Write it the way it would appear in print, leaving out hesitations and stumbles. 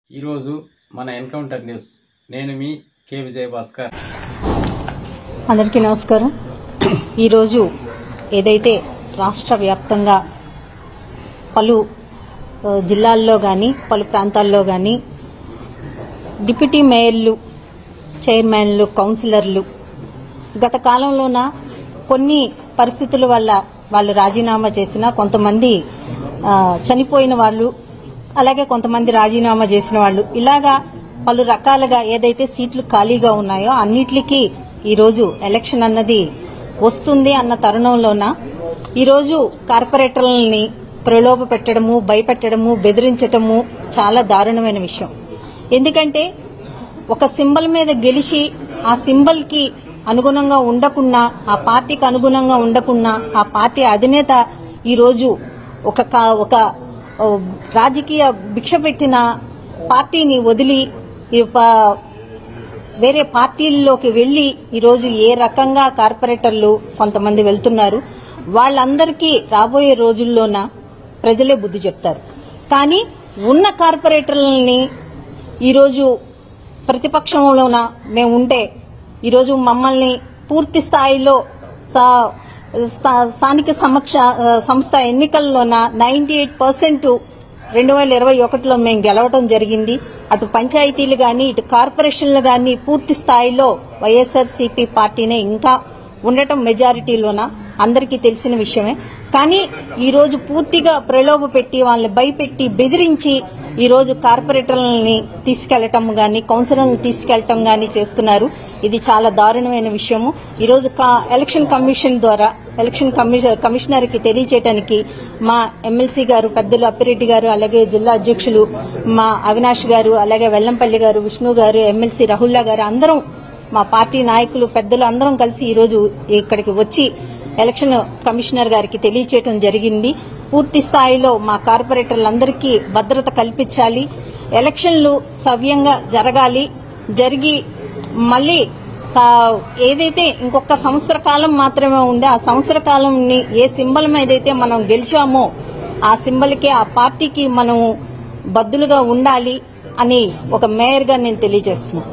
ఈరోజు మన encounter news. నేను మీ కే విజయభాస్కర్. అందరికీ నమస్కారం. ఈరోజు ఏదైతే రాష్ట్ర వ్యాప్తంగా పలు జిల్లాల్లో కానీ పలు ప్రాంతాల్లో కానీ డిప్యూటీ మేయర్లు, చైర్మన్లు, కౌన్సిలర్లు గత కాలంలోన కొన్ని పరిస్థితుల వల్ల వాళ్ళు రాజీనామా చేసిన, కొంతమంది చనిపోయిన వాళ్ళు, అలాగే కొంతమంది రాజీనామా చేసిన వాళ్ళు, ఇలాగా పలు రకాలుగా ఏదైతే సీట్లు ఖాళీగా ఉన్నాయో అన్నిటికీ ఈరోజు ఎలక్షన్ అన్నది వస్తుంది అన్న తరుణంలోన ఈరోజు కార్పొరేటర్లని ప్రలోభ పెట్టడము, భయపెట్టడము, బెదిరించటము చాలా దారుణమైన విషయం. ఎందుకంటే ఒక సింబల్ మీద గెలిచి ఆ సింబల్ కి అనుగుణంగా ఉండకున్నా, ఆ పార్టీకి అనుగుణంగా ఉండకున్నా, ఆ పార్టీ అధినేత ఈరోజు ఒక రాజకీయ భిక్ష పెట్టిన పార్టీని వదిలి వేరే పార్టీల్లోకి వెళ్లి ఈరోజు ఏ రకంగా కార్పొరేటర్లు కొంతమంది వెళ్తున్నారు, వాళ్ళందరికీ రాబోయే రోజుల్లోన ప్రజలే బుద్ధి చెప్తారు. కానీ ఉన్న కార్పొరేటర్లని ఈరోజు ప్రతిపక్షంలోన మేము ఉంటే ఈరోజు మమ్మల్ని పూర్తి స్థాయిలో స్థానిక సంస్థ ఎన్నికల్లోన 98% 2021లో మేము గెలవడం జరిగింది. అటు పంచాయతీలు గాని, ఇటు కార్పొరేషన్లు గాని పూర్తి స్థాయిలో వైఎస్ఆర్సీపీ పార్టీనే ఇంకా ఉండటం మెజారిటీలోన అందరికీ తెలిసిన విషయమే. కానీ ఈరోజు పూర్తిగా ప్రలోభ పెట్టి, వాళ్ళని భయపెట్టి, బెదిరించి ఈరోజు కార్పొరేటర్లని తీసుకెళ్లటం గాని, కౌన్సిలర్లను తీసుకెళ్లటం గాని చేస్తున్నారు. ఇది చాలా దారుణమైన విషయము. ఈరోజు ఎలక్షన్ కమిషన్ ద్వారా ఎలక్షన్ కమిషనర్ కి తెలియచేయడానికి మా ఎమ్మెల్సీ గారు పెద్దలు అప్పిరెడ్డి గారు, అలాగే జిల్లా అధ్యక్షులు మా అవినాష్ గారు, అలాగే వెల్లంపల్లి గారు, విష్ణు గారు, ఎమ్మెల్సీ రహుల్లా గారు, అందరం మా పార్టీ నాయకులు పెద్దలు అందరం కలిసి ఈరోజు ఇక్కడికి వచ్చి ఎలక్షన్ కమిషనర్ గారికి తెలియచేయడం జరిగింది. పూర్తి స్థాయిలో మా కార్పొరేటర్లందరికీ భద్రత కల్పించాలి, ఎలక్షన్లు సవ్యంగా జరగాలి, జరిగి మళ్లీ ఏదైతే ఇంకొక సంవత్సర కాలం మాత్రమే ఉందో ఆ సంవత్సర కాలంని ఏ సింబల్ మీదైతే మనం గెలిచామో ఆ సింబల్కి, ఆ పార్టీకి మనం బద్దులుగా ఉండాలి అని ఒక మేయర్ గా నేను తెలియజేస్తున్నాను.